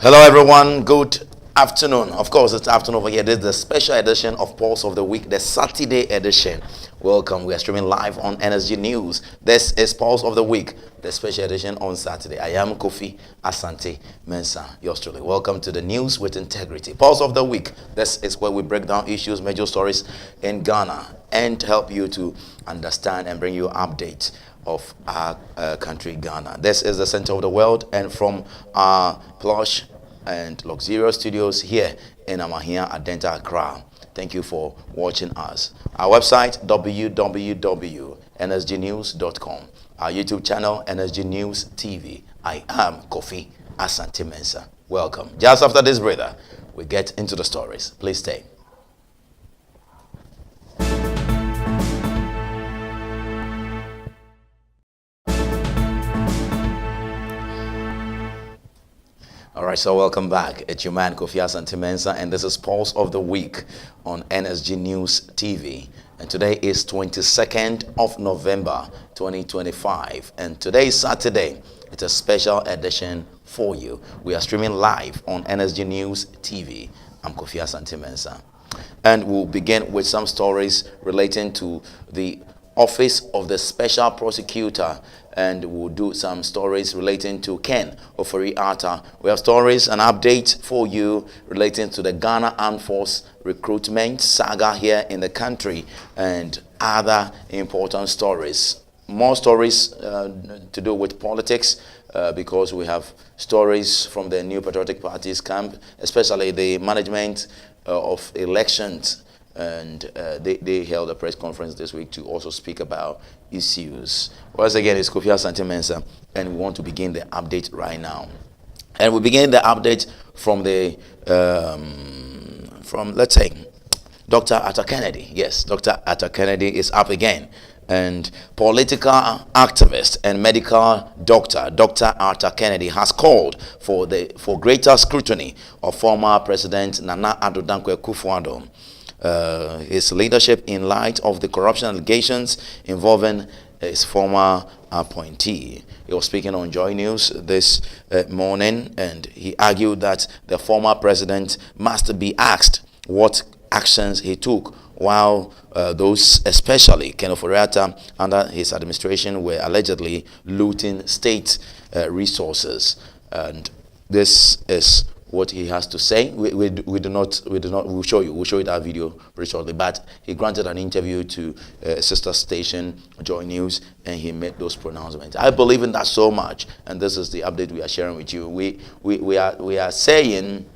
Hello, everyone. Good afternoon. Of course, it's afternoon over here. This is the special edition of Pulse of the Week, the Saturday edition. Welcome. We are streaming live on NSG News. This is Pulse of the Week, the special edition on Saturday. I am Kofi Asante Mensah, yours truly. Welcome to the News with Integrity. Pulse of the Week. This is where we break down issues, major stories in Ghana, and help you to understand and bring you updates of our country, Ghana. This is the center of the world, and from our plush and luxurious studios here in Amahia, Adenta, Accra. Thank you for watching us. Our website, www.nsgnews.com. Our YouTube channel, NSG News TV. I am Kofi Asante Mensah. Welcome. Just after this breather, we get into the stories. Please stay. All right, so welcome back. It's your man, Kofi Asante Mensah, and this is Pulse of the Week on NSG News TV. And today is 22nd of November, 2025. And today is Saturday. It's a special edition for you. We are streaming live on NSG News TV. I'm Kofi Asante Mensah. And we'll begin with some stories relating to the Office of the Special Prosecutor, and we'll do some stories relating to Ken Ofori-Atta. We have stories and updates for you relating to the Ghana Armed Force recruitment saga here in the country and other important stories. More stories to do with politics because we have stories from the New Patriotic Party's camp, especially the management of elections. And they held a press conference this week to also speak about issues. Once again, it's Kofi Asante Mensah, and we want to begin the update right now. And we begin the update from let's say, Dr. Atta Kennedy. Yes, Dr. Atta Kennedy is up again. And political activist and medical doctor, Dr. Atta Kennedy, has called for greater scrutiny of former President Nana Addo Dankwa Akufo-Addo. His leadership in light of the corruption allegations involving his former appointee. He was speaking on Joy News this morning, and he argued that the former president must be asked what actions he took while those, especially Ken Ofori-Atta, under his administration were allegedly looting state resources. And this is what he has to say. We'll show you that video very shortly. But he granted an interview to a sister station, Joy News, and he made those pronouncements. I believe in that so much, and this is the update we are sharing with you. We are saying,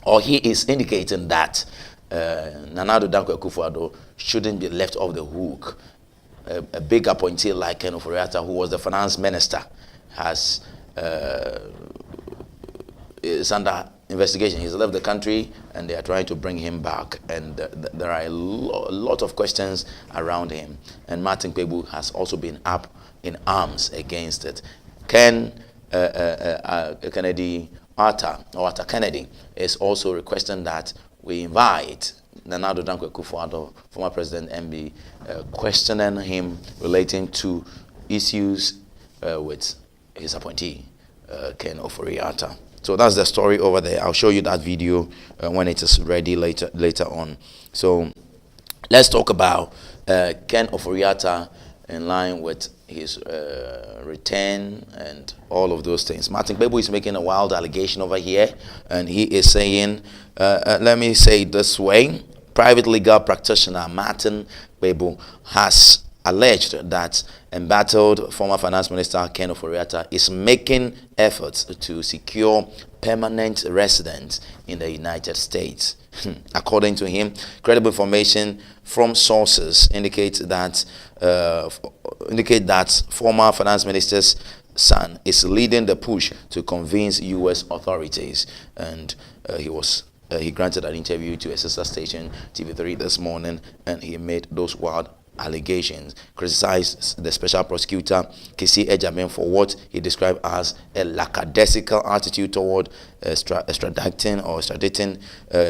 or he is indicating that Nana Addo Dankwa Akufo-Addo shouldn't be left off the hook. A big appointee like Ken Ofori-Atta, who was the finance minister, is under investigation. He's left the country, and they are trying to bring him back. And there are a lot of questions around him. And Martin Kpebu has also been up in arms against it. Kennedy Atta Kennedy is also requesting that we invite Nana Addo Dankwa Akufo-Addo, former President, and be questioning him relating to issues with his appointee, Ken Ofori-Atta. So that's the story over there. I'll show you that video when it is ready later on. So let's talk about Ken Ofori-Atta in line with his return and all of those things. Martin Kpebu is making a wild allegation over here, and he is saying, let me say it this way, private legal practitioner Martin Kpebu has alleged that embattled former finance minister Ken Ofori-Atta is making efforts to secure permanent residence in the United States. According to him, credible information from sources indicate that former finance minister's son is leading the push to convince U.S. authorities. And he granted an interview to a sister station, TV3, this morning, and he made those wild allegations, criticized the special prosecutor Kesi Ejamin for what he described as a lackadaisical attitude toward extraditing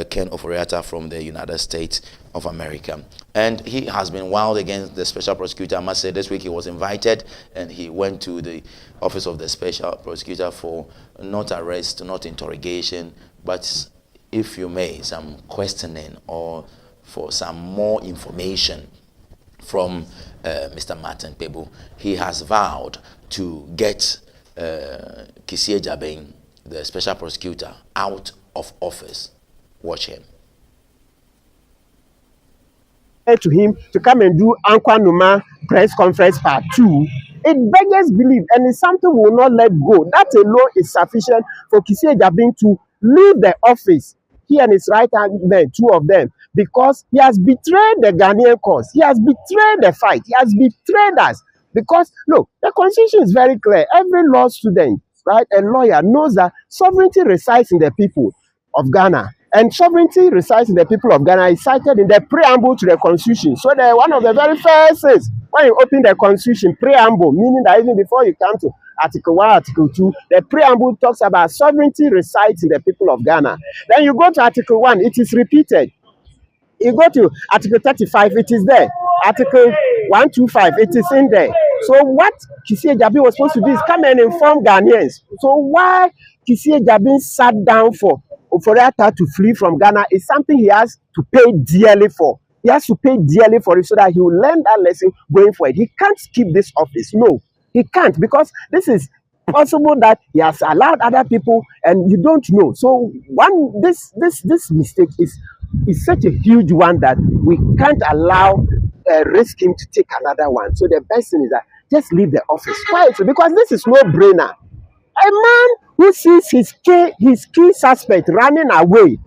Ken Ofori-Atta from the United States of America. And he has been wild against the special prosecutor. I must say this week he was invited and he went to the office of the special prosecutor for not arrest, not interrogation, but if you may, some questioning or for some more information from Mr. Martin Kpebu. He has vowed to get Kissie Agyabeng, the special prosecutor, out of office. Watch him. To him to come and do Ankwa Numa press conference part 2, it beggars belief, and it's something we will not let go. That alone is sufficient for Kissie Agyabeng to leave the office. He and his right hand men, two of them, because he has betrayed the Ghanaian cause. He has betrayed the fight. He has betrayed us. Because, look, the constitution is very clear. Every law student, right, a lawyer knows that sovereignty resides in the people of Ghana. And sovereignty resides in the people of Ghana is cited in the preamble to the constitution. So one of the very first things, when you open the constitution, preamble, meaning that even before you come to Article 1, Article 2, the preamble talks about sovereignty resides in the people of Ghana. Then you go to Article 1, it is repeated. You go to Article 35, it is there. Article 125, it is in there. So what Kissie Agyabeng was supposed to do is come and inform Ghanaians. So why Kissie Agyabeng sat down for Ofori-Atta to flee from Ghana is something he has to pay dearly for. He has to pay dearly for it so that he will learn that lesson going forward. He can't keep this office. No, he can't, because this is possible that he has allowed other people and you don't know. So this mistake is such a huge one that we can't allow risk him to take another one. So the best thing is that just leave the office quietly, because this is no brainer. A man who sees his key suspect running away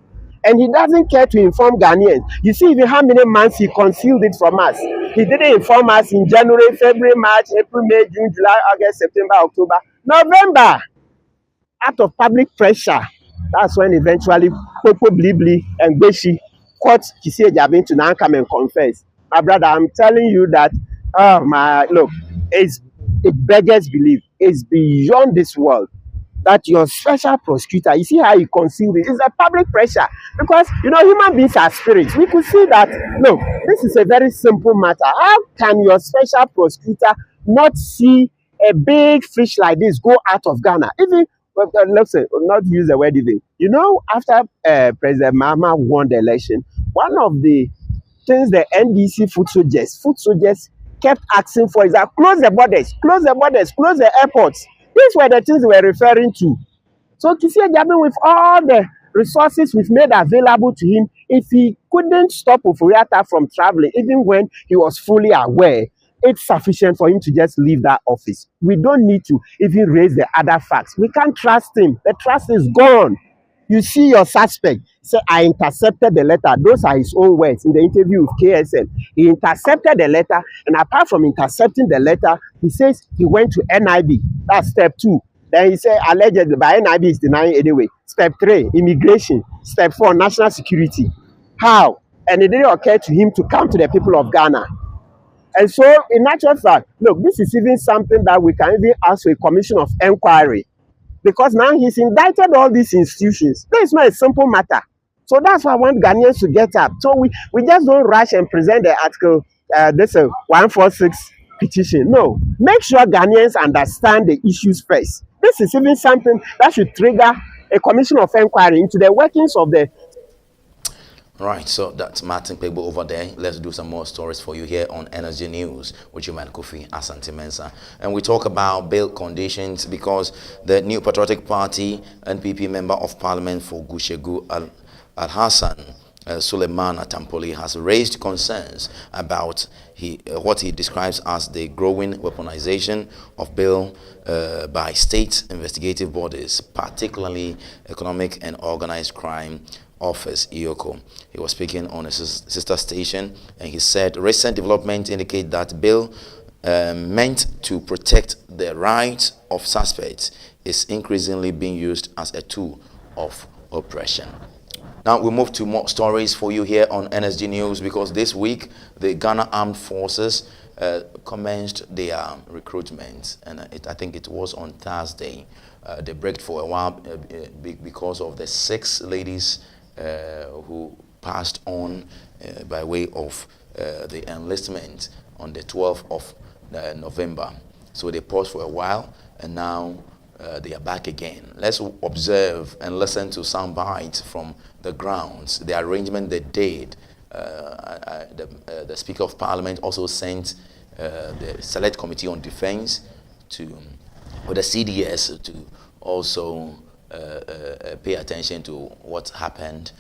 and he doesn't care to inform Ghanaians. You see even how many months he concealed it from us. He didn't inform us in January, February, March, April, May, June, July, August, September, October, November. Out of public pressure, that's when eventually Popo Blibli and Beshi caught Kissie Agyabeng to now come and confess. My brother, I'm telling you that, look, it beggars belief. It's beyond this world that your special prosecutor, you see how he concealed it, it's a public pressure. Because, human beings are spirits. We could see that, no, this is a very simple matter. How can your special prosecutor not see a big fish like this go out of Ghana? Even, let's say, not use the word even. After President Mahama won the election, one of the things the NDC foot soldiers kept asking for is that close the borders, close the airports. These were the things we were referring to. So Kissie Agyabeng, with all the resources we've made available to him, if he couldn't stop Ofori-Atta from traveling, even when he was fully aware, it's sufficient for him to just leave that office. We don't need to even raise the other facts. We can't trust him. The trust is gone. You see your suspect say, I intercepted the letter. Those are his own words in the interview with KSN. He intercepted the letter, and apart from intercepting the letter, he says he went to NIB. That's step 2. Then he said, allegedly, but NIB is denying anyway. Step 3, immigration. Step 4, national security. How? And it didn't occur to him to come to the people of Ghana. And so, in actual fact, look, this is even something that we can even ask for a commission of inquiry. Because now he's indicted all these institutions. That is not a simple matter. So that's why I want Ghanaians to get up. So we just don't rush and present the article, this 146 petition. No. Make sure Ghanaians understand the issues first. This is even something that should trigger a commission of inquiry into the workings of the... Right, so that's Martin Kpebu over there. Let's do some more stories for you here on Energy News with you, man, Kofi Asante Mensah. And we talk about bail conditions because the New Patriotic Party NPP Member of Parliament for Gushegu Al-Hassan Suleiman Atampoli has raised concerns about what he describes as the growing weaponization of bail by state investigative bodies, particularly Economic and Organized Crime Office, EOCO. He was speaking on a sister station, and he said recent developments indicate that bill meant to protect the rights of suspects is increasingly being used as a tool of oppression. Now we move to more stories for you here on NSG News, because this week the Ghana Armed Forces commenced their recruitment, and I think it was on Thursday. They braked for a while because of the 6 ladies who passed on by way of the enlistment on the 12th of November. So they paused for a while, and now they are back again. Let's observe and listen to some bites from the grounds, the arrangement they did. The Speaker of Parliament also sent the Select Committee on Defense with the CDS to also pay attention to what happened,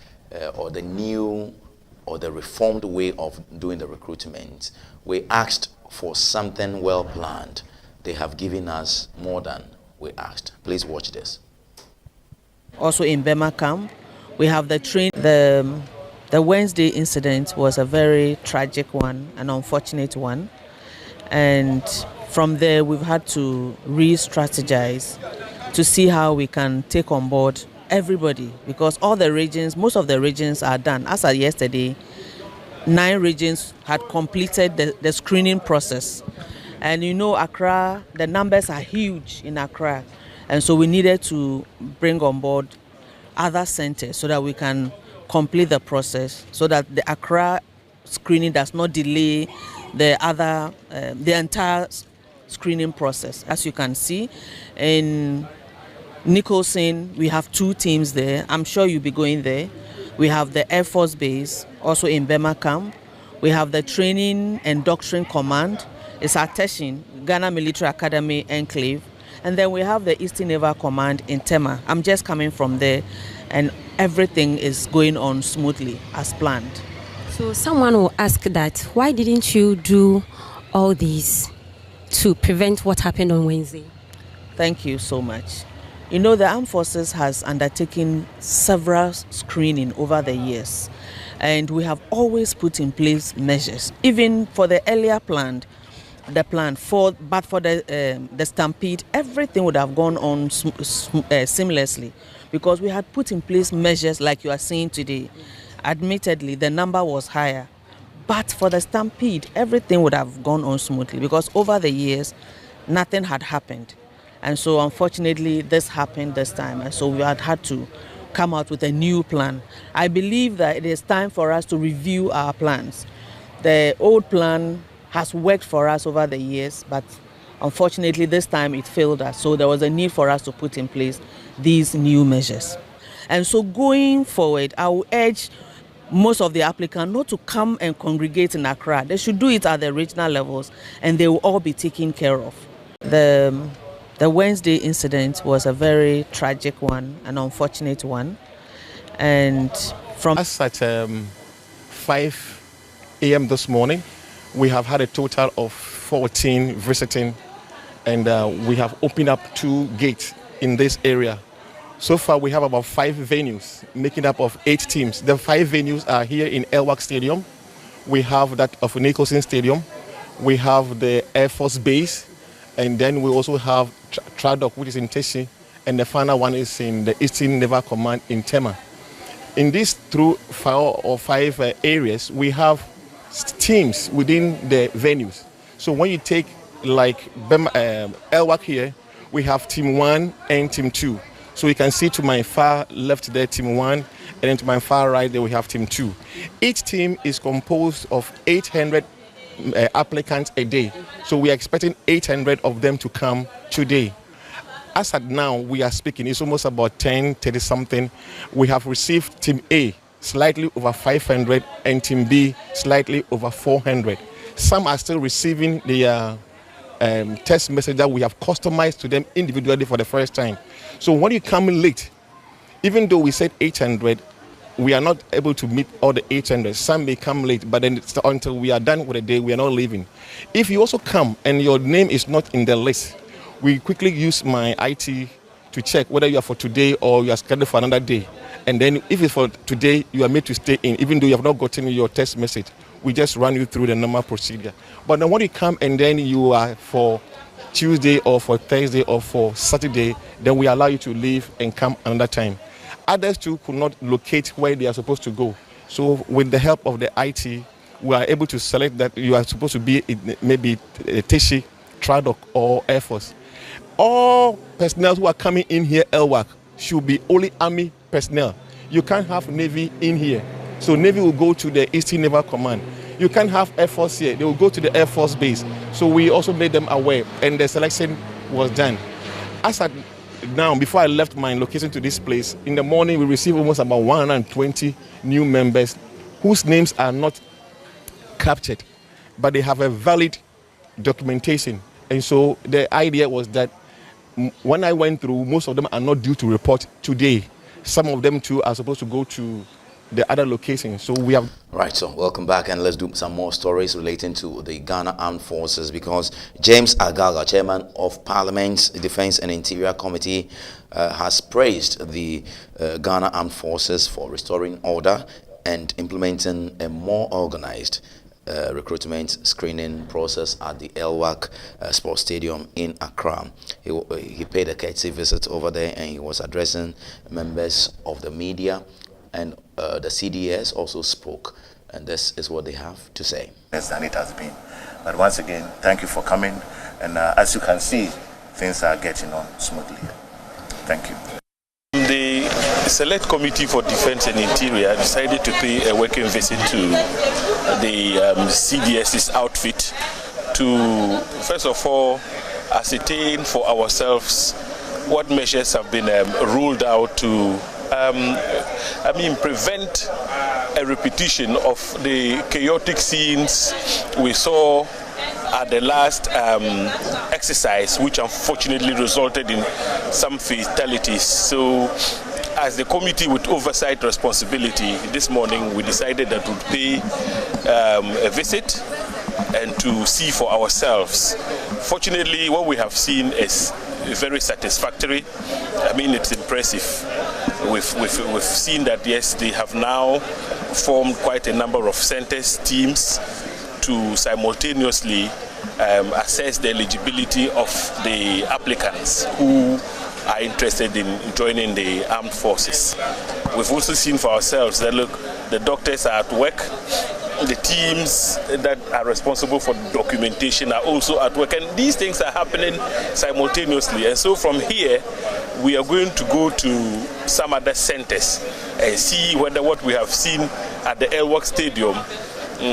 or the new or the reformed way of doing the recruitment. We asked for something well planned. They have given us more than we asked. Please watch this. Also in Bema camp, we have the train. The Wednesday incident was a very tragic one, an unfortunate one. And from there, we've had to re-strategize to see how we can take on board everybody, because all the regions, most of the regions are done. As of yesterday, 9 regions had completed the screening process. And you know, Accra, the numbers are huge in Accra. And so we needed to bring on board other centers so that we can complete the process, so that the Accra screening does not delay the entire screening process. As you can see, in Nicholson, we have 2 teams there. I'm sure you'll be going there. We have the Air Force Base, also in Bema camp. We have the Training and Doctrine Command. It's at Teshin, Ghana Military Academy Enclave. And then we have the Eastern Naval Command in Tema. I'm just coming from there, and everything is going on smoothly as planned. So someone will ask that, why didn't you do all these to prevent what happened on Wednesday? Thank you so much. You know, the Armed Forces has undertaken several screening over the years, and we have always put in place measures, even for the earlier planned. But for the stampede, everything would have gone on seamlessly, because we had put in place measures like you are seeing today. Admittedly, the number was higher, but for the stampede, everything would have gone on smoothly, because over the years, nothing had happened. And so unfortunately, this happened this time, and so we had to come out with a new plan. I believe that it is time for us to review our plans. The old plan has worked for us over the years, but unfortunately this time it failed us. So there was a need for us to put in place these new measures. And so going forward, I will urge most of the applicants not to come and congregate in Accra. They should do it at the regional levels, and they will all be taken care of. The Wednesday incident was a very tragic one, an unfortunate one. And from as at 5 a.m. this morning, we have had a total of 14 visiting, and we have opened up 2 gates in this area. So far, we have about 5 venues, making up of 8 teams. The 5 venues are here in Elwak Stadium. We have that of Nicholson Stadium. We have the Air Force Base, and then we also have Tradoc, which is in Teshi, and the final one is in the Eastern Naval Command in Tema. In these 4 or 5 areas, we have teams within the venues. So when you take like Elwak here, we have team 1 and team 2. So you can see to my far left there, team 1, and then to my far right there we have team 2. Each team is composed of 800 applicants a day. So we are expecting 800 of them to come today. As at now, we are speaking, it's almost about 10:30 something. We have received team A slightly over 500, and team B slightly over 400. Some are still receiving the text message that we have customized to them individually for the first time. So when you come late, even though we said 800, we are not able to meet all the 800. Some may come late, but then until we are done with the day, we are not leaving. If you also come and your name is not in the list, we quickly use my IT to check whether you are for today or you are scheduled for another day. And then if it's for today, you are made to stay in, even though you have not gotten your text message. We just run you through the normal procedure. But then when you come and then you are for Tuesday or for Thursday or for Saturday, then we allow you to leave and come another time. Others too could not locate where they are supposed to go. So with the help of the IT, we are able to select that you are supposed to be in maybe Teshi, Tradoc or Air Force. All personnel who are coming in here, Elwak, should be only Army personnel. You can't have Navy in here. So Navy will go to the Eastern Naval Command. you can't have Air Force here. They will go to the Air Force base. So we also made them aware, and the selection was done. As at now, before I left my location to this place, in the morning we received almost about 120 new members whose names are not captured, but they have a valid documentation. And so the idea was that when I went through, most of them are not due to report today. Some of them too are supposed to go to the other locations. So we have... Right, so welcome back, and let's do some more stories relating to the Ghana Armed Forces, because James Agaga, Chairman of Parliament's Defense and Interior Committee, has praised the Ghana Armed Forces for restoring order and implementing a more organized recruitment screening process at the Elwak Sports Stadium in Accra. He paid a courtesy visit over there, and he was addressing members of the media, and the CDS also spoke, and this is what they have to say. Less than it has been. But once again, thank you for coming, and as you can see, things are getting on smoothly. Thank you. The Select Committee for Defense and Interior decided to pay a working visit to the CDS's outfit to, first of all, ascertain for ourselves what measures have been ruled out to prevent a repetition of the chaotic scenes we saw at the last exercise, which unfortunately resulted in some fatalities. So, as the committee with oversight responsibility, this morning we decided that we'd pay a visit and to see for ourselves. Fortunately, what we have seen is very satisfactory. I mean, it's impressive. We've seen that, yes, they have now formed quite a number of centers, teams, to simultaneously assess the eligibility of the applicants who are interested in joining the armed forces. We've also seen for ourselves that, look, the doctors are at work, the teams that are responsible for documentation are also at work, and these things are happening simultaneously. And so from here, we are going to go to some other centers and see whether what we have seen at the Elwak Stadium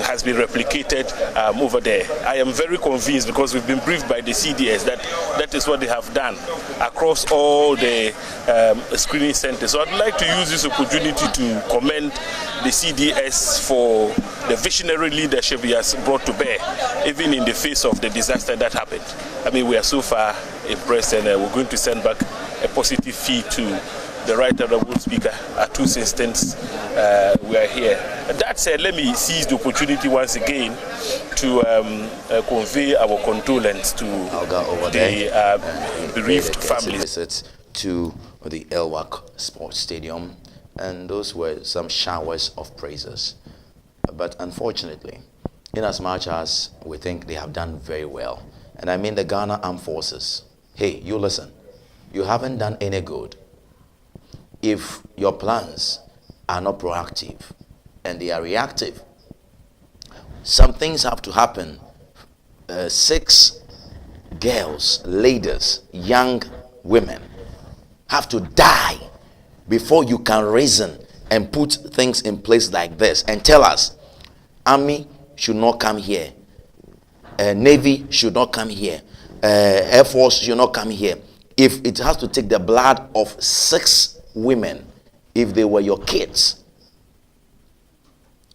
has been replicated over there. I am very convinced, because we've been briefed by the CDS, that that is what they have done across all the screening centers. So I'd like to use this opportunity to commend the CDS for the visionary leadership he has brought to bear, even in the face of the disaster that happened. I mean, we are so far impressed, and we're going to send back a positive feed to the Right Honourable Speaker at whose instance we are here. That said, let me seize the opportunity once again to convey our condolence to the bereaved families. Visit to the Elwak Sports Stadium, and those were some showers of praises. But unfortunately, in as much as we think they have done very well, and I mean the Ghana Armed Forces, hey, you listen, you haven't done any good if your plans are not proactive and they are reactive. Some things have to happen. 6 girls, ladies, young women have to die before you can reason and put things in place like this and tell us army should not come here, navy should not come here, air force should not come here. If it has to take the blood of 6 women, if they were your kids,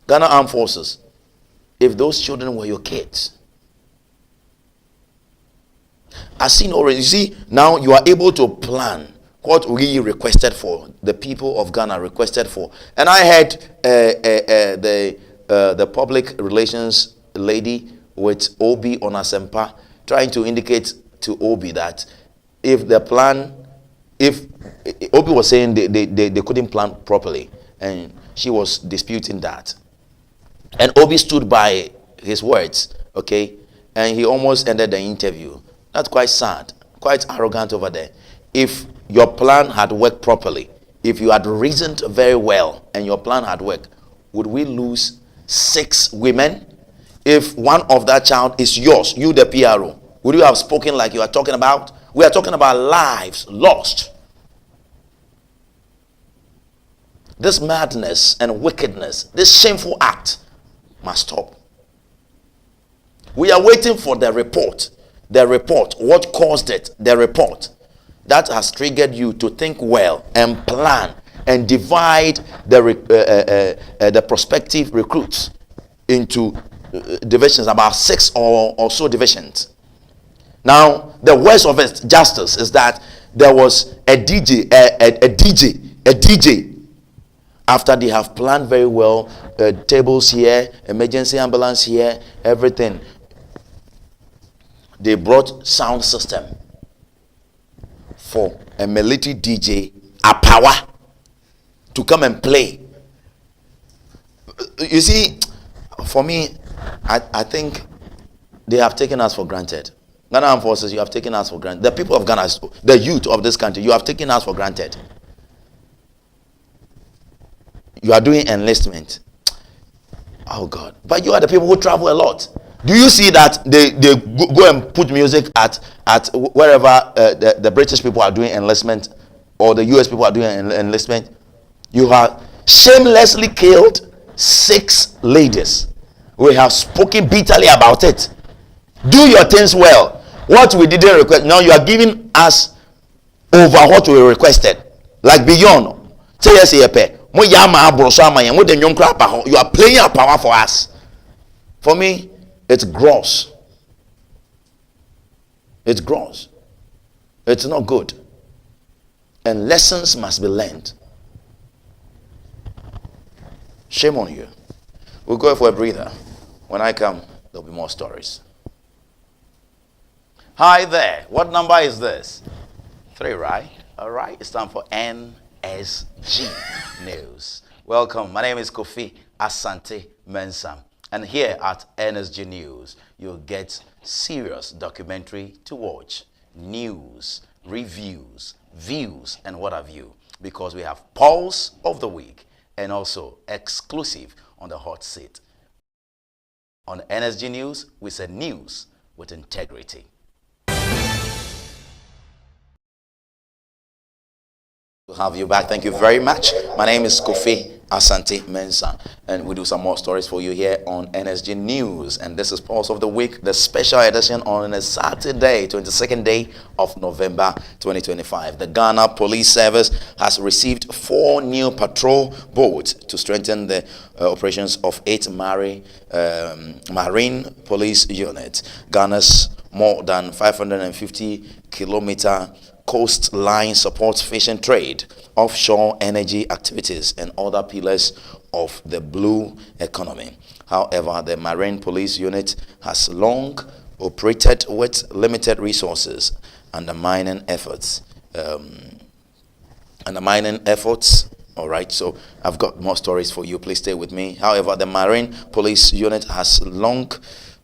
Ghana Armed Forces, if those children were your kids, I've seen already. You see, now you are able to plan what we requested for, the people of Ghana requested for. And I had the public relations lady with Obi Onasempa trying to indicate to Obi that if the plan, if Obi was saying they couldn't plan properly, and she was disputing that. And Obi stood by his words, okay? And he almost ended the interview. That's quite sad, quite arrogant over there. If your plan had worked properly, if you had reasoned very well and your plan had worked, would we lose 6 women? If one of that child is yours, you the PRO, would you have spoken like you are talking about? We are talking about lives lost. This madness and wickedness, this shameful act must stop. We are waiting for the report. The report. What caused it? The report. That has triggered you to think well and plan and divide the prospective recruits into divisions, about 6 or so divisions. Now, the worst of it, justice, is that there was a DJ. After they have planned very well, tables here, emergency ambulance here, everything, they brought sound system for a military DJ, a power, to come and play. You see, for me, I think they have taken us for granted. Ghana Armed Forces, you have taken us for granted. The people of Ghana, the youth of this country, you have taken us for granted. You are doing enlistment. Oh God. But you are the people who travel a lot. Do you see that they go and put music at wherever the British people are doing enlistment, or the US people are doing enlistment? You have shamelessly killed 6 ladies. We have spoken bitterly about it. Do your things well. What we didn't request, now you are giving us over what we requested, like beyond. Say yes, you are playing a power for us. For me, it's gross. It's gross. It's not good. And lessons must be learned. Shame on you. We'll go for a breather. When I come, there'll be more stories. Hi there. What number is this? 3, right? All right. It's time for NSG News. Welcome. My name is Kofi Asante Mensah. And here at NSG News, you'll get serious documentary to watch, news, reviews, views, and what have you. Because we have Pulse of the Week and also exclusive on the hot seat. On NSG News, we say news with integrity. To have you back. Thank you very much. My name is Kofi Asante Mensah, and we do some more stories for you here on NSG News. And this is Pulse of the Week, the special edition on a Saturday, 22nd day of November 2025. The Ghana Police Service has received 4 new patrol boats to strengthen the operations of 8 Marine Police units. Ghana's more than 550-kilometer coastline supports fishing trade, offshore energy activities, and other pillars of the blue economy. However, the Marine Police Unit has long operated with limited resources, undermining efforts. All right, so I've got more stories for you. Please stay with me. However, the Marine Police Unit has long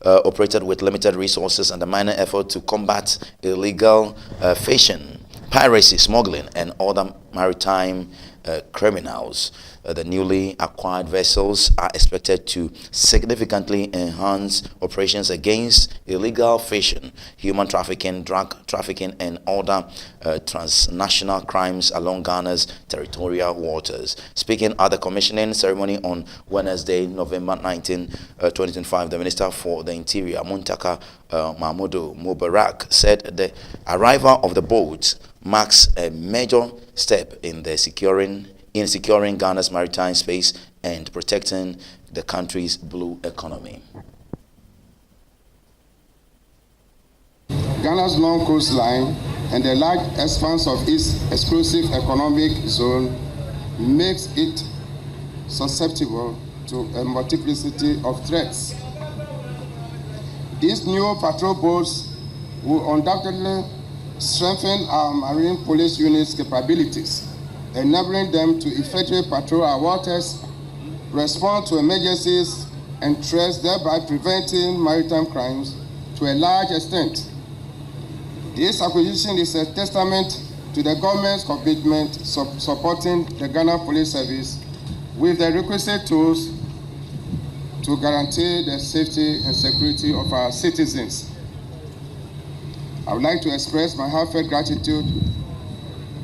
operated with limited resources and a minor effort to combat illegal fishing, piracy, smuggling, and other maritime criminals. The newly acquired vessels are expected to significantly enhance operations against illegal fishing, human trafficking, drug trafficking, and other transnational crimes along Ghana's territorial waters. Speaking at the commissioning ceremony on Wednesday, November 19, 2025, the Minister for the Interior, Muntaka Mahmudu Mubarak, said the arrival of the boats marks a major step in securing Ghana's maritime space and protecting the country's blue economy. Ghana's long coastline and the large expanse of its exclusive economic zone makes it susceptible to a multiplicity of threats. These new patrol boats will undoubtedly strengthen our Marine Police Unit's capabilities, enabling them to effectively patrol our waters, respond to emergencies and threats, thereby preventing maritime crimes to a large extent. This acquisition is a testament to the government's commitment supporting the Ghana Police Service with the requisite tools to guarantee the safety and security of our citizens. I would like to express my heartfelt gratitude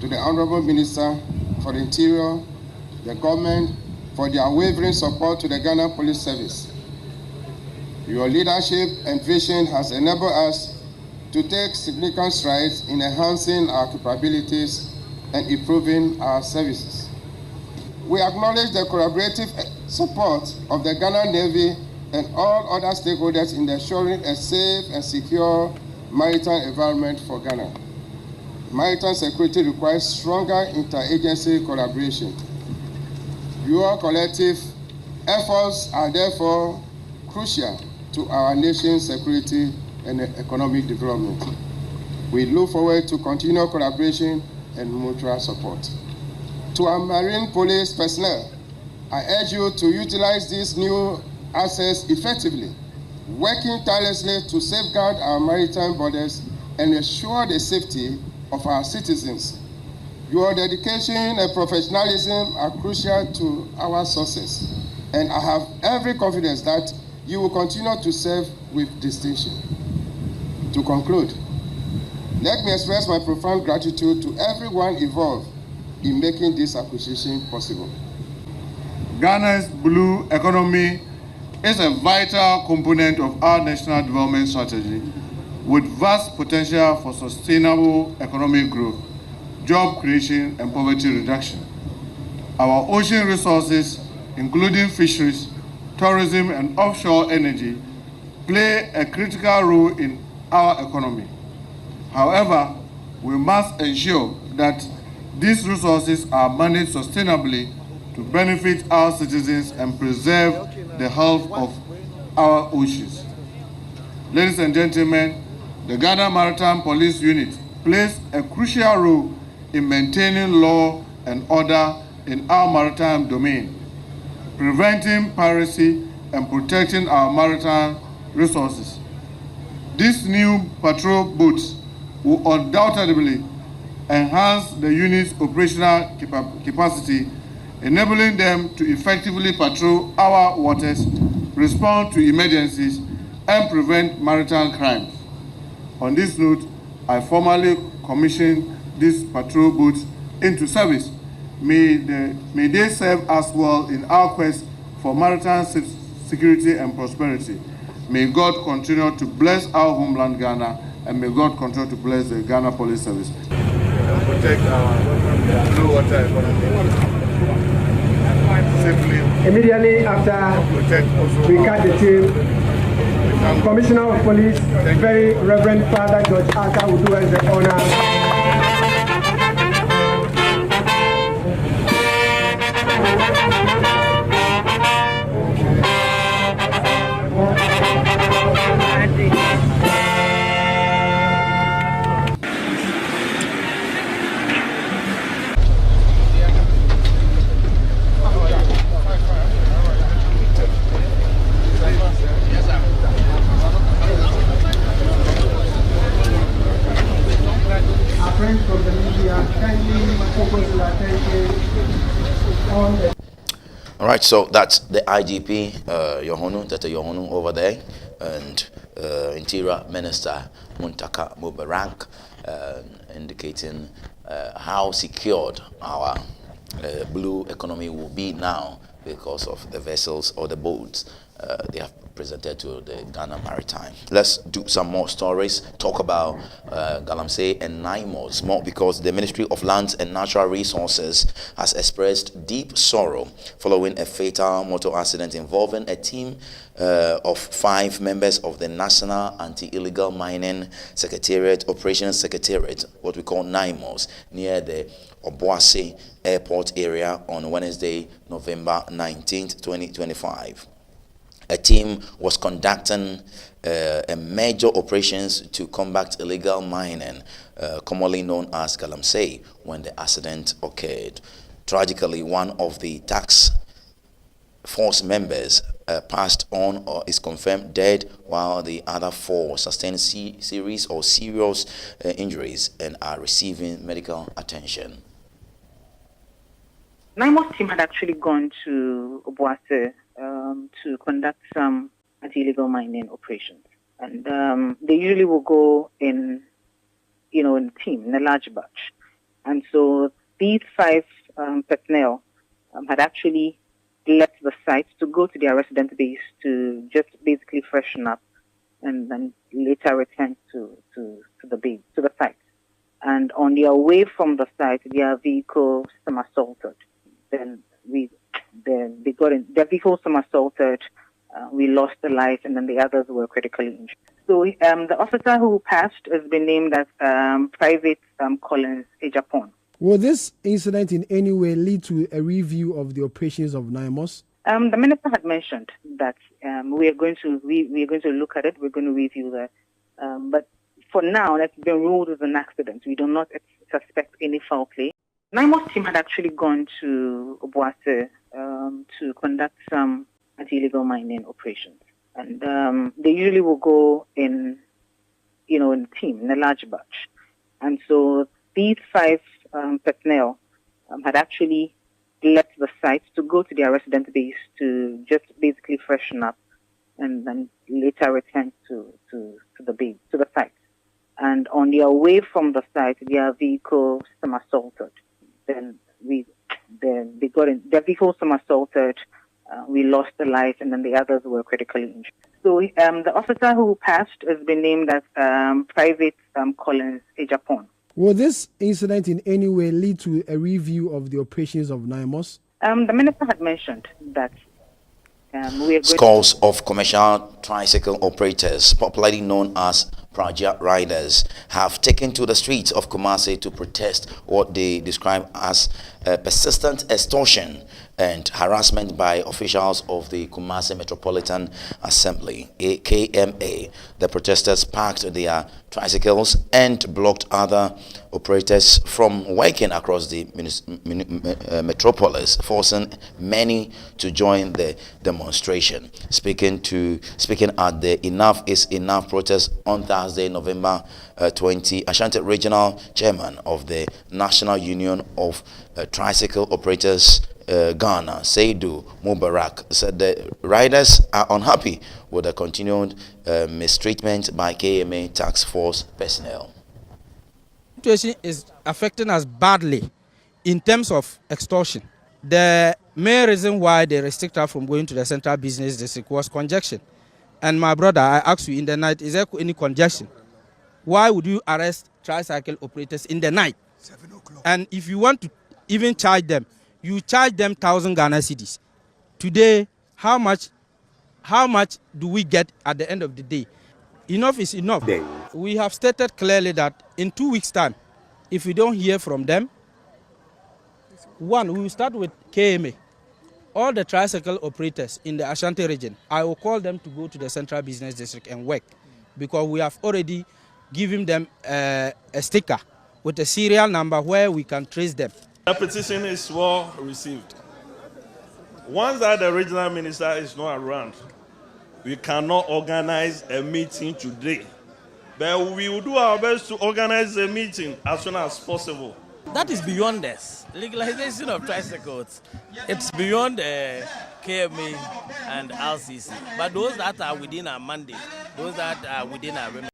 to the Honorable Minister for the Interior, the government, for their unwavering support to the Ghana Police Service. Your leadership and vision has enabled us to take significant strides in enhancing our capabilities and improving our services. We acknowledge the collaborative support of the Ghana Navy and all other stakeholders in ensuring a safe and secure maritime environment for Ghana. Maritime security requires stronger interagency collaboration. Your collective efforts are therefore crucial to our nation's security and economic development. We look forward to continued collaboration and mutual support. To our Marine Police personnel, I urge you to utilize these new assets effectively, working tirelessly to safeguard our maritime borders and ensure the safety of our citizens. Your dedication and professionalism are crucial to our success, and I have every confidence that you will continue to serve with distinction. To conclude, let me express my profound gratitude to everyone involved in making this acquisition possible. Ghana's blue economy is a vital component of our national development strategy with vast potential for sustainable economic growth, job creation, and poverty reduction. Our ocean resources, including fisheries, tourism, and offshore energy, play a critical role in our economy. However, we must ensure that these resources are managed sustainably to benefit our citizens and preserve the health of our oceans. Ladies and gentlemen, the Ghana Maritime Police Unit plays a crucial role in maintaining law and order in our maritime domain, preventing piracy and protecting our maritime resources. These new patrol boats will undoubtedly enhance the unit's operational capacity, enabling them to effectively patrol our waters, respond to emergencies, and prevent maritime crimes. On this note, I formally commission these patrol boats into service. May they serve us well in our quest for maritime security and prosperity. May God continue to bless our homeland Ghana, and may God continue to bless the Ghana Police Service. Protect our blue water economy safely. Immediately after we cut the tape, Commissioner of Police, Very Reverend Father George Arthur will do us the honor. All right, so that's the IGP, Yohonu, Tete Yohonu over there, and Interior Minister Muntaka Mubarak, indicating how secured our blue economy will be now because of the vessels or the boats they have presented to the Ghana Maritime. Let's do some more stories, talk about Galamsey and NIMOS more, because the Ministry of Lands and Natural Resources has expressed deep sorrow following a fatal motor accident involving a team of 5 members of the National Anti-Illegal Mining Secretariat, Operations Secretariat, what we call NIMOS, near the Obuasi Airport area on Wednesday, November 19th, 2025. A team was conducting a major operations to combat illegal mining, commonly known as Galamsey, when the accident occurred. Tragically, one of the task force members passed on or is confirmed dead, while the other 4 sustained serious or serious injuries and are receiving medical attention. NIMOS team had actually gone to Obuasi to conduct some anti-illegal mining operations. And they usually will go in a team, in a large batch. And so these 5 personnel had actually left the site to go to their resident base to just basically freshen up and then later return to the site. And on their way from the site, their vehicle somersaulted. Then they got in. Their vehicle somersaulted. We lost a life, and then the others were critically injured. So the officer who passed has been named as Private Collins Ejapon. Will this incident in any way lead to a review of the operations of NIMOS? The minister had mentioned that we are going to look at it. We're going to review that. But for now, that's been ruled as an accident. We do not suspect any foul play. NIMOS team had actually gone to Obuasi to conduct some illegal mining operations, and they usually will go in a team, in a large batch. And so these 5 personnel had actually left the site to go to their resident base to just basically freshen up and then later return to the site. And on their way from the site, their vehicle somersaulted. Then they got in. Their vehicle somersaulted. We lost a life, and then the others were critically injured. So the officer who passed has been named as Private Collins Ejapon. Will this incident in any way lead to a review of the operations of NIMOS? The minister had mentioned that we are going Scores of commercial tricycle operators, popularly known as Praja riders, have taken to the streets of Kumasi to protest what they describe as persistent extortion and harassment by officials of the Kumasi Metropolitan Assembly, KMA. The protesters parked their tricycles and blocked other operators from working across the metropolis, forcing many to join the demonstration. Speaking at the Enough is Enough protest on Thursday, November 20, Ashanti Regional Chairman of the National Union of Tricycle Operators Ghana, Seidu Mubarak, said the riders are unhappy with the continued mistreatment by KMA task force personnel. The situation is affecting us badly in terms of extortion. The main reason why they restrict us from going to the central business district was congestion. And my brother, I asked you in the night, is there any congestion? Why would you arrest tricycle operators in the night? 7 o'clock. And if you want to even charge them, you charge them 1,000 Ghana cedis. Today, how much do we get at the end of the day? Enough is enough. We have stated clearly that in 2 weeks' time, if we don't hear from them, one, we will start with KMA. All the tricycle operators in the Ashanti region, I will call them to go to the central business district and work, because we have already given them a sticker with a serial number where we can trace them. The petition is well received. Once that the regional minister is not around, we cannot organize a meeting today. But we will do our best to organize a meeting as soon as possible. That is beyond us. Legalization of tricycles, it's beyond KMA and LCC. But those that are within our mandate, those that are within our remit.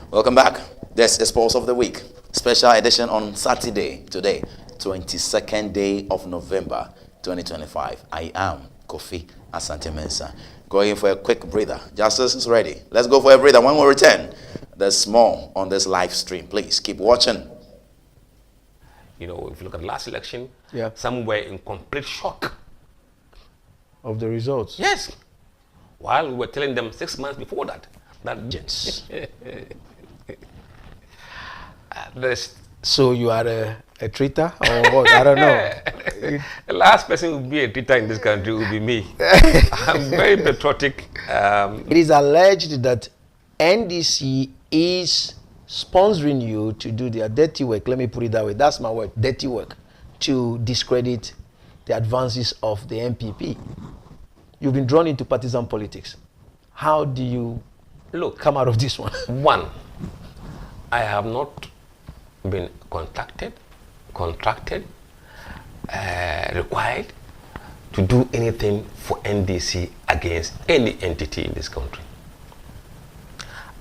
Welcome back. This is Pulse of the Week. Special edition on Saturday, today, 22nd day of November 2025. I am Kofi Asante Mensah. Going for a quick breather. Justice is ready. Let's go for a breather. When we return, there's more on this live stream. Please keep watching. You know, if you look at the last election, some were in complete shock of the results. Yes. While we were telling them 6 months before that So you are a traitor or what? I don't know. The last person who will be a traitor in this country will be me. I'm very patriotic. It is alleged that NDC is sponsoring you to do their dirty work. Let me put it that way. That's my word, dirty work, to discredit the advances of the MPP. You've been drawn into partisan politics. How do you come out of this one? One, I have not been contracted, required to do anything for NDC against any entity in this country.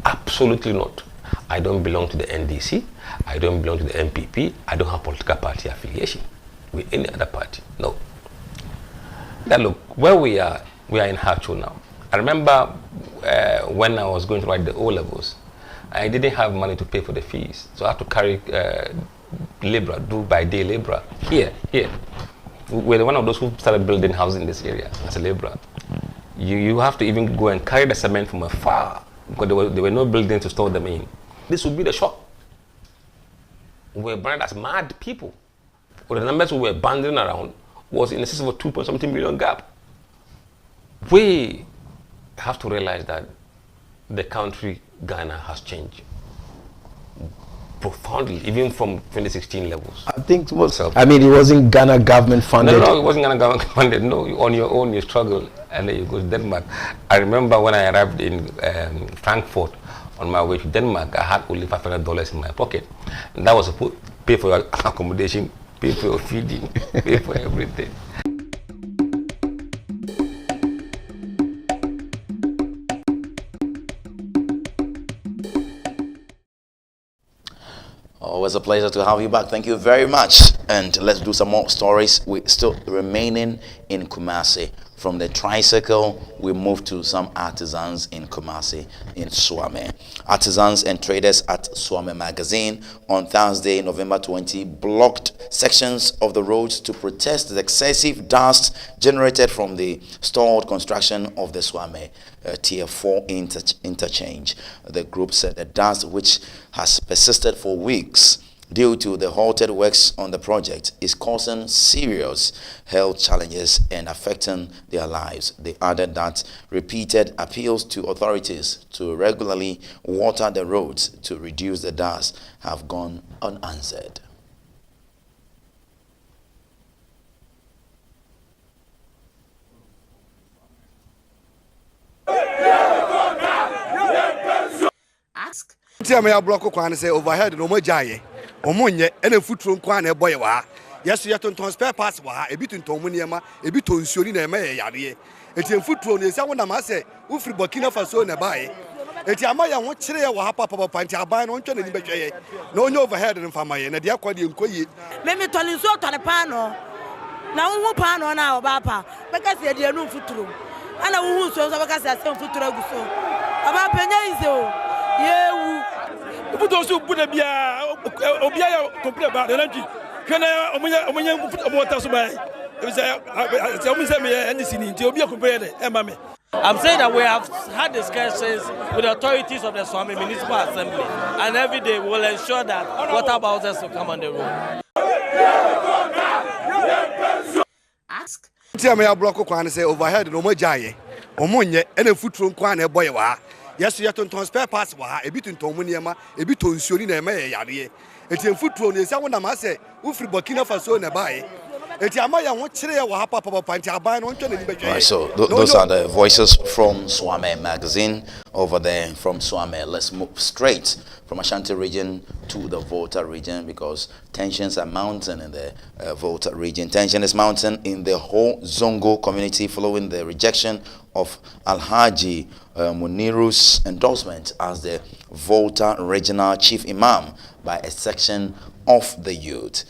Absolutely not. I don't belong to the NDC. I don't belong to the MPP. I don't have political party affiliation with any other party. No. Now look, where we are in Hacho now. I remember when I was going to write the O-levels, I didn't have money to pay for the fees. So I had to carry labor, do by day labor. Here. We're one of those who started building houses in this area as a laborer. You have to even go and carry the cement from afar because there were no buildings to store them in. This would be the shock. We were branded as mad people. But the numbers we were banding around was in excess of a 2.something million gap. We have to realize that the country, Ghana, has changed profoundly, even from 2016 levels. I think it was, it wasn't Ghana government funded. No, it wasn't Ghana government funded. No, on your own, you struggle, and then you go to Denmark. I remember when I arrived in Frankfurt, on my way to Denmark, I had only $500 in my pocket. And that was to pay for your accommodation, pay for your feeding, pay for everything. Always a pleasure to have you back. Thank you very much. And let's do some more stories. We're still remaining in Kumasi. From the tricycle, we move to some artisans in Kumasi, in Swame. Artisans and traders at Swame Magazine on Thursday, November 20, blocked sections of the roads to protest the excessive dust generated from the stalled construction of the Swame Tier 4 interchange. The group said the dust, which has persisted for weeks due to the halted works on the project, is causing serious health challenges and affecting their lives. They added that repeated appeals to authorities to regularly water the roads to reduce the dust have gone unanswered. Ask. Tell me how block of say overhead no more jay. Omonye ene futuro nkwa na eboye wa yeso yetonton spare parts wa ebitonton muniema ebiton nsuoni na eme yare eti futuro na esia wona ma se wo free Burkina Faso na bae eti amaya ho kire wa hapa papa nti aban no ntwa na ni behweye na onye overhead no famaye na de akwade enkoye meme toni so toni pano na wo pano na obapa beka se de enu futuro ana wo so beka se asem futuro aguso aba penya ize o yewu Puto su buda bia obia complain about the energy. Can omunya omota so bai. I'm saying that we have had discussions with the authorities of the Swami Municipal Assembly, and every day we will ensure that water bowsers will come on the road. Ask. Tell me how block kwan say overhead no more jaye. Omonye ene futuro nkwa na eboye wa. Yes, you have to spare parts wa ebitonton muniema ebiton nsuoni na eme yare eti futuro na esia wona ma se wo free Burkina Faso na bae eti amaya ho kire wa hapa papa nti aban no ntwa na ni behwe. So those are the voices from Swame Magazine over there from Swame. Let's move straight from Ashanti region to the Volta region because tensions are mounting in the Volta region. Tension is mounting in the whole Zongo community following the rejection of Alhaji Muniru's endorsement as the Volta regional chief imam by a section of the youth.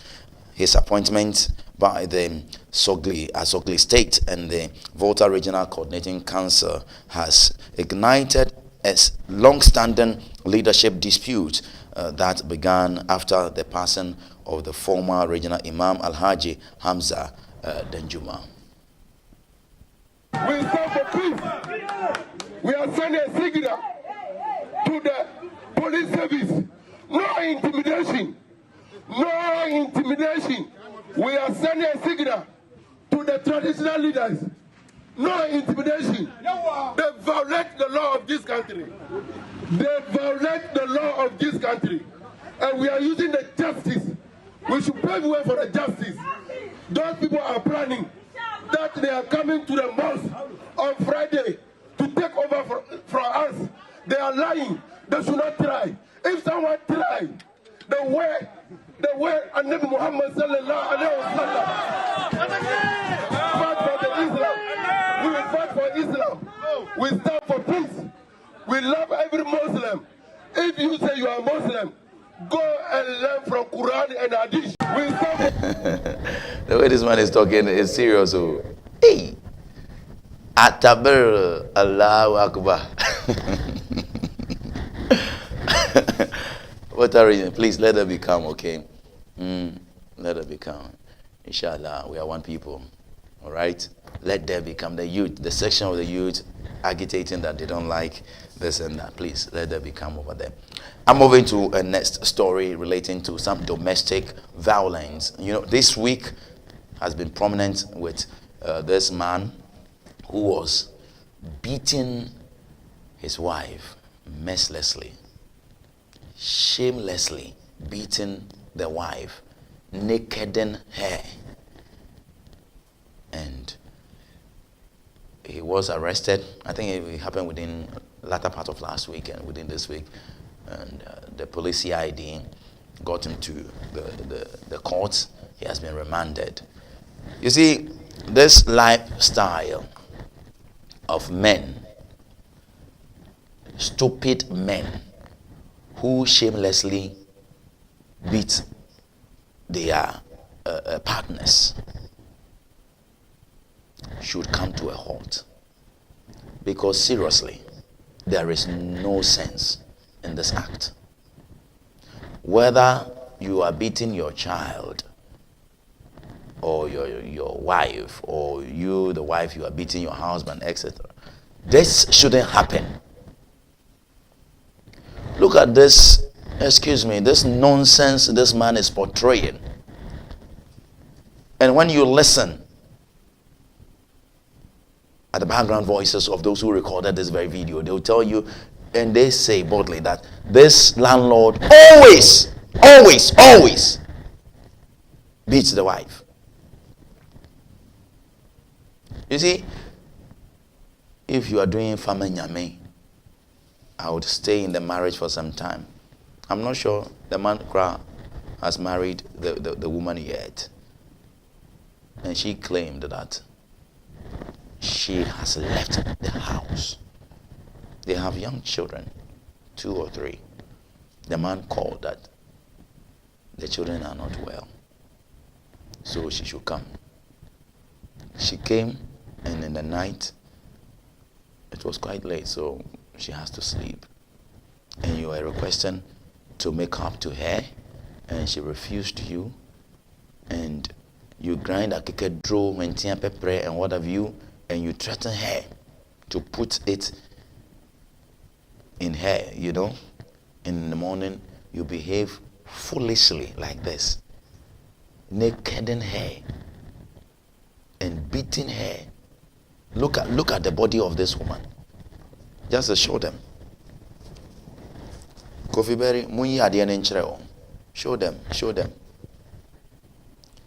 His appointment by the Sogli State and the Volta Regional Coordinating Council has ignited a long-standing leadership dispute that began after the passing of the former regional imam Alhaji Hamza Denjuma. We stand for peace. We are sending a signal to the police service. No intimidation. No intimidation. We are sending a signal to the traditional leaders. No intimidation. They violate the law of this country. They violate the law of this country. And we are using the justice. We should pave way for the justice. Those people are planning that they are coming to the mosque on Friday to take over from us. They are lying. They should not try. If someone try, the way Nabi Muhammad sallallahu alaihi wasallam fight for the Islam. We will fight for Islam. We stand for peace. We love every Muslim. If you say you are Muslim, go and learn from Quran and Hadith. We stand for the way this man is talking is serious. Oh. Hey. Atabir, Allahu Akbar. What a reason. Please let her be calm, okay? Let her be calm. Inshallah, we are one people. All right? Let there become the youth, the section of the youth agitating that they don't like this and that. Please let there become over there. I'm moving to a next story relating to some domestic violence. You know, this week has been prominent with this man who was beating his wife mercilessly, shamelessly beating the wife, nakeding her. And he was arrested. I think it happened within the latter part of last week and within this week. And the police CID got him to the courts. He has been remanded. You see, this lifestyle of men, stupid men, who shamelessly beat their partners, should come to a halt. Because seriously, there is no sense in this act. Whether you are beating your child, or your wife, or you, the wife, you are beating your husband, etc. This shouldn't happen. Look at this, this nonsense this man is portraying. And when you listen at the background voices of those who recorded this very video, they will tell you, and they say boldly, that this landlord always beats the wife. You see, if you are doing family nyame, I would stay in the marriage for some time. I'm not sure the man has married the woman yet. And she claimed that she has left the house. They have young children, 2 or 3. The man called that the children are not well, so she should come. She came, and in the night, it was quite late, so she has to sleep. And you are requesting to make up to her, and she refused you, and you grind a kikedro, maintain pepper, and what have you, and you threaten her to put it in her, you know. In the morning, you behave foolishly like this, nakeding her and beating her. Look at the body of this woman. Just to show them. Kofi Berry, munyi adiye nenchre. Show them.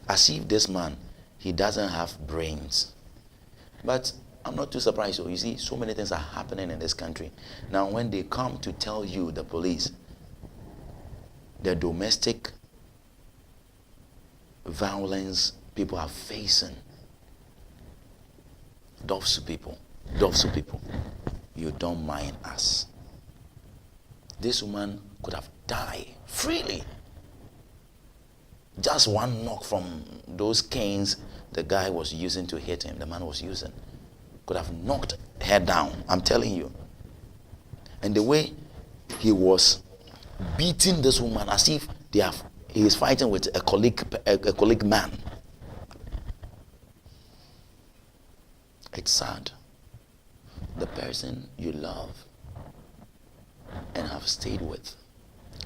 As if this man, he doesn't have brains. But I'm not too surprised. So you see, so many things are happening in this country. Now, when they come to tell you, the police, the domestic violence people are facing, Dovsu people, you don't mind us. This woman could have died freely. Just one knock from those canes the guy was using to hit him, the man was using, could have knocked her down. I'm telling you. And the way he was beating this woman as if he is fighting with a colleague man. It's sad. The person you love and have stayed with,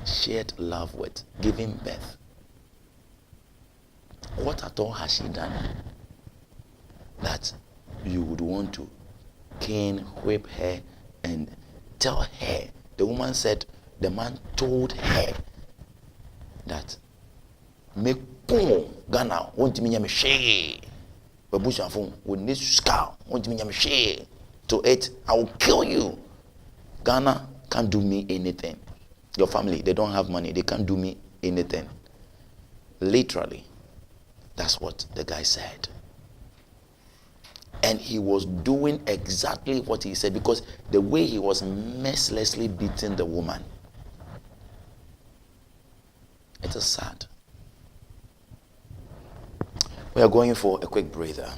shared love with, giving birth, what at all has she done that you would want to cane, whip her, and tell her? The woman said the man told her that me ko Ghana won't me share. Babusha phone would need scar won't me share to it. I will kill you. Ghana can't do me anything. Your family, they don't have money, they can't do me anything. Literally, that's what the guy said. And he was doing exactly what he said, because the way he was mercilessly beating the woman, it is sad. We are going for a quick breather.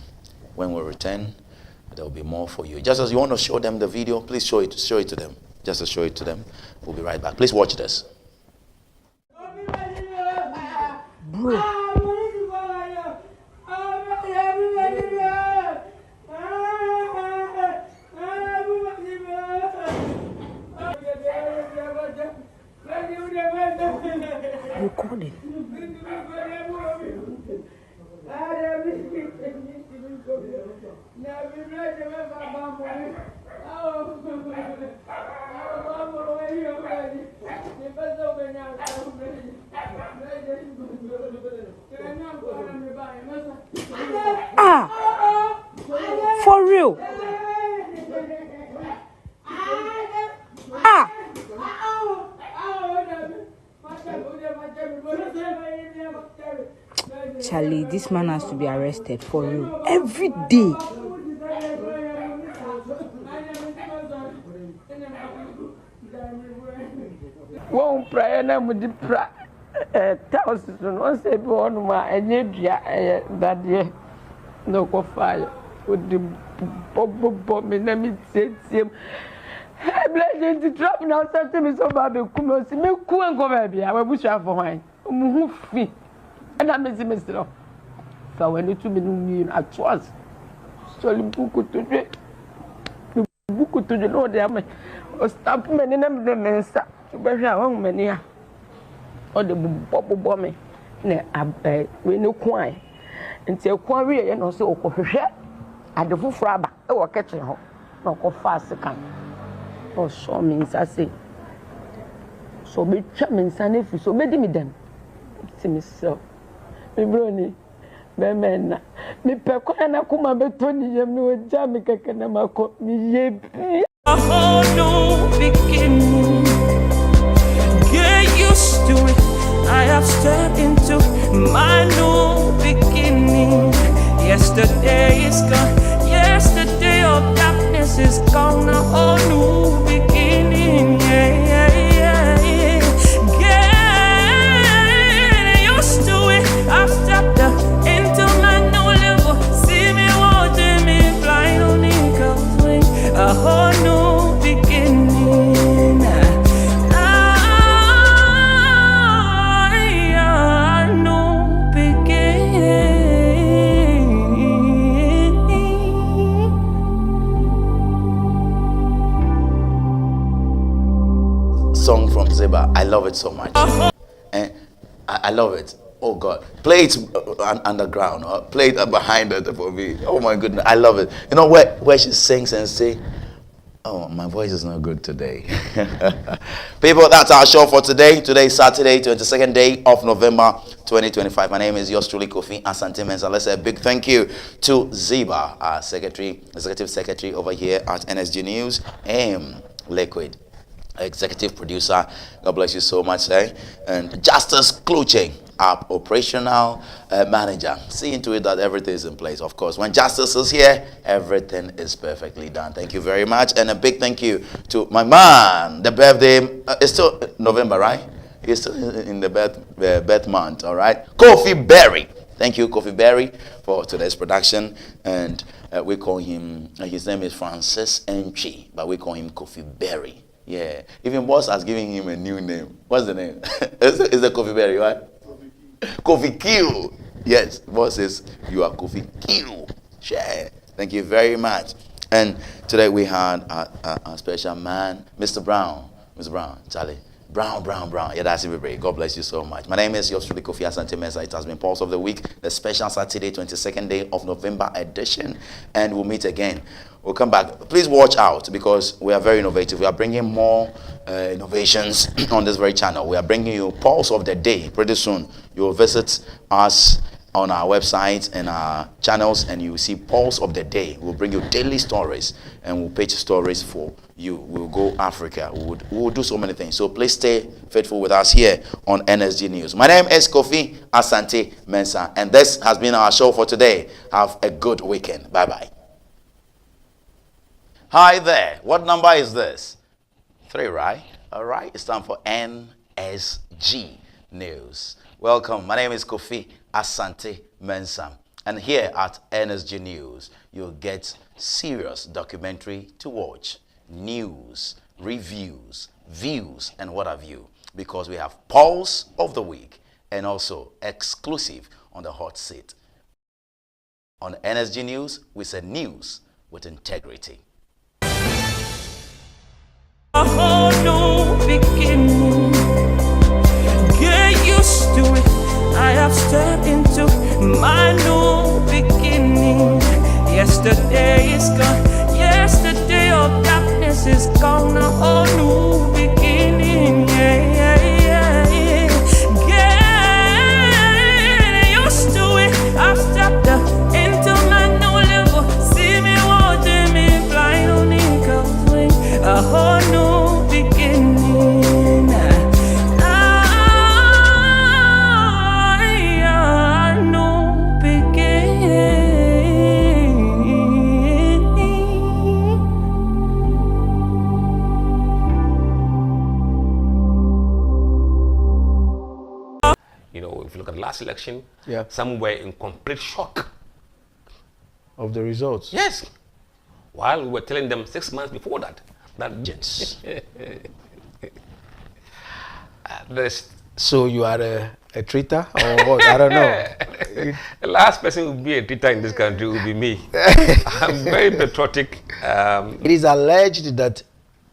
When we return, there will be more for you. Just as you want to show them the video, please show it to them. Just to show it to them. We'll be right back. Please watch this. Bro. Recording. Ah, for real. Ah. Charlie, this man has to be arrested for real. Every day. One prayer na mudi pra thousands no say be one ma enye dua that year no go fire with the bob me na me tietiem hey blessing to trap now say me so ba be kumo si me ku enko ba bia we busua for hwan mu hu fi na me si me sro fa when to me no ni atwas so buku to no de am o stop me na me de mensa behwa won mani a o de bobo me na we no kwan nti ekwan wi ye no so okohwehwe ade foforo aba e wo kitchen ho na okofa asekan o so me nsa se so be twa me nsa na fu so be di me dem ti me so me broni be menna me pe kwan na kuma be to ni yem no ja me keke na mako mi ye bi oh no beginning. Get used to it. I have stepped into my new beginning. Yesterday is gone. Yesterday of darkness is gone. A whole new beginning. Yeah, yeah, yeah, yeah. Get used to it. I've stepped into my new level. See me watching me flying on eagle's wing. A whole new beginning. Song from Zeba. I love it so much. And I love it. Oh God. Play it underground or play it behind it for me. Oh my goodness. I love it. You know where she sings and say, oh, my voice is not good today. People, that's our show for today. Today is Saturday, 22nd day of November 2025. My name is yours truly, Kofi Asante Mensah. Let's say a big thank you to Ziba, our executive secretary over here at NSG News, Liquid, executive producer. God bless you so much, and Justice Kluche, our operational manager, seeing to it that everything is in place. Of course, when Justice is here, everything is perfectly done. Thank you very much, and a big thank you to my man. The birthday is still November, right? He's still in the birth month. All right, Kofi Berry. Thank you, Kofi Berry, for today's production, and we call him. His name is Francis Enchi, but we call him Kofi Berry. Yeah, even boss has given him a new name. What's the name? Is it Kofi Berry, right? Kofi Q. Yes, boss says you are Kofi Q. Share. Thank you very much. And today we had a special man, Mr. Brown. Mr. Brown, Charlie. Brown. Yeah, that's it. God bless you so much. My name is yours truly, Kofi Asante Mensah. It has been Pulse of the Week, the special Saturday, 22nd day of November edition. And we'll meet again. We'll come back. Please watch out because we are very innovative. We are bringing more innovations on this very channel. We are bringing you Pulse of the Day pretty soon. You will visit us on our website and our channels and you will see Pulse of the Day. We'll bring you daily stories and we'll pitch stories for you. We'll go Africa. We'll do so many things. So please stay faithful with us here on NSG News. My name is Kofi Asante Mensah and this has been our show for today. Have a good weekend. Bye-bye. Hi there. What number is this? 3, right? All right. It's time for NSG News. Welcome. My name is Kofi Asante Mensah. And here at NSG News, you'll get serious documentary to watch, news, reviews, views, and what have you, because we have Pulse of the Week and also exclusive on the hot seat. On NSG News, we say news with integrity. A whole new beginning. Get used to it. I have stepped into my new beginning. Yesterday is gone. Yesterday of darkness is gone. A whole new beginning. Yeah, yeah, yeah, yeah. Get used to it. I've stepped into my new level. See me watching me flying on eagle's wing. A whole new beginning. If you look at the last election, yeah, some were in complete shock of the results. Yes. While we were telling them 6 months before that yes. So you are a traitor or what? I don't know. The last person who will be a traitor in this country will be me. I'm very patriotic. It is alleged that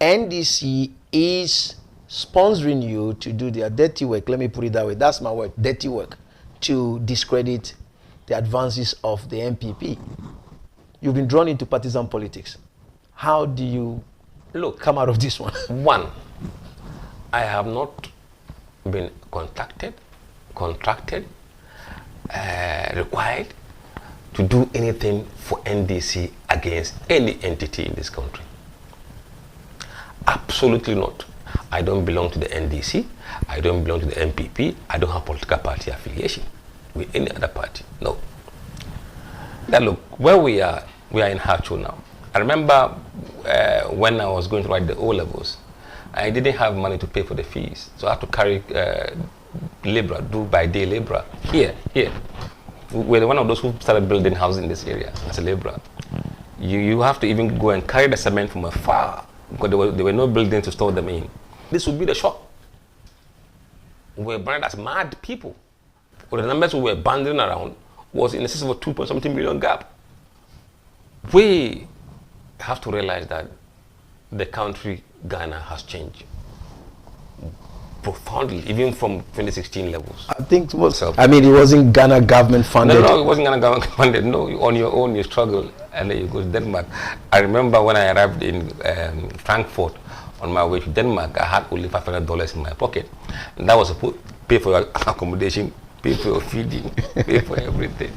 NDC is sponsoring you to do their dirty work. Let me put it that way. That's my word, dirty work, to discredit the advances of the MPP. You've been drawn into partisan politics. How do you come out of this one? One, I have not been contracted, required to do anything for NDC against any entity in this country. Absolutely not. I don't belong to the NDC. I don't belong to the MPP. I don't have political party affiliation with any other party. No. Now look, where we are in Hacho now. I remember when I was going to write the O-levels, I didn't have money to pay for the fees. So I had to carry labor, do by day labor. Here. We're one of those who started building houses in this area as a laborer. You have to even go and carry the cement from afar because there were no buildings to store them in. This would be the shock. We were branded as mad people. But the numbers we were banding around was in excess of a 2.something million gap. We have to realize that the country, Ghana, has changed profoundly, even from 2016 levels. I think it wasn't Ghana government funded. No, it wasn't Ghana government funded. No, on your own you struggle, and then you go to Denmark. I remember when I arrived in Frankfurt on my way to Denmark, I had only $500 in my pocket, and that was to pay for your accommodation, pay for your feeding, pay for everything.